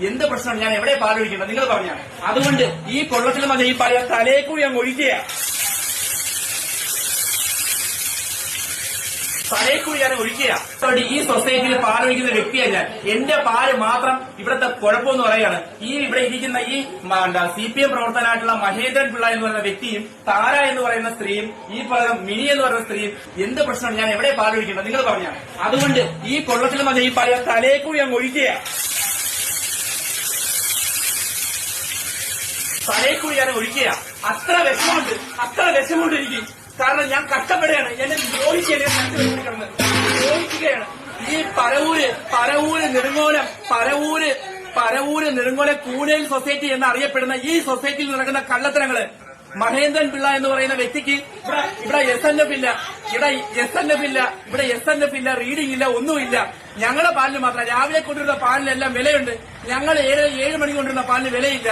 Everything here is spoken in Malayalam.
എന്ത് പ്രശ്നമാണ്? ഞാൻ എവിടെ പാലൊഴിക്കേണ്ടത് നിങ്ങൾ പറഞ്ഞാണ്. അതുകൊണ്ട് ഈ കൊള്ളത്തിൽ മതി ഈ പാല് തലയെ കൂടി അങ്ങ് ഒഴിക്കുക. തലയെക്കൂടി ഞാൻ ഒഴിക്കുക. ഈ സൊസൈറ്റിയിൽ പാലൊഴിക്കുന്ന വ്യക്തിയാണ് ഞാൻ. എന്റെ പാല് മാത്രം ഇവിടുത്തെ കുഴപ്പമെന്ന് പറയാണ്. ഇവിടെ ഇരിക്കുന്ന ഈ CPM പ്രവർത്തനായിട്ടുള്ള മഹേന്ദ്രൻ പിള്ള എന്ന് പറയുന്ന വ്യക്തിയും താര എന്ന് പറയുന്ന സ്ത്രീയും ഈ പറയുന്ന മിനി എന്ന് പറയുന്ന സ്ത്രീയും എന്ത് പ്രശ്നമാണ്? ഞാൻ എവിടെ പാലൊഴിക്കേണ്ടത് നിങ്ങൾ പറഞ്ഞാണ്. അതുകൊണ്ട് ഈ കൊള്ളത്തിൽ മതി ഈ പാല് തലയെക്കൂടി അങ്ങ് ഒഴിക്കുക. തലയെക്കൂടി ഞാൻ ഒഴിക്കുക. അത്ര വിഷമമുണ്ട് എനിക്ക്. കാരണം ഞാൻ കഷ്ടപ്പെടുകയാണ്. എന്നെ ദ്രോഹിക്കുകയാണ്. ഈ പരവൂര് നെടുങ്ങോലം കൂനേൽ സൊസൈറ്റി എന്നറിയപ്പെടുന്ന ഈ സൊസൈറ്റിയിൽ നടക്കുന്ന കള്ളത്തരങ്ങള് മഹേന്ദ്രൻ പിള്ള എന്ന് പറയുന്ന വ്യക്തിക്ക് ഇവിടെ SNF ഇല്ല, റീഡിംഗ് ഇല്ല, ഒന്നുമില്ല. ഞങ്ങളുടെ പാലിന് മാത്രം രാവിലെ കൊണ്ടുവരുന്ന പാലിനെല്ലാം വിലയുണ്ട്. ഞങ്ങൾ 7 മണിക്ക് കൊണ്ടുവരുന്ന പാലിന് വിലയില്ല.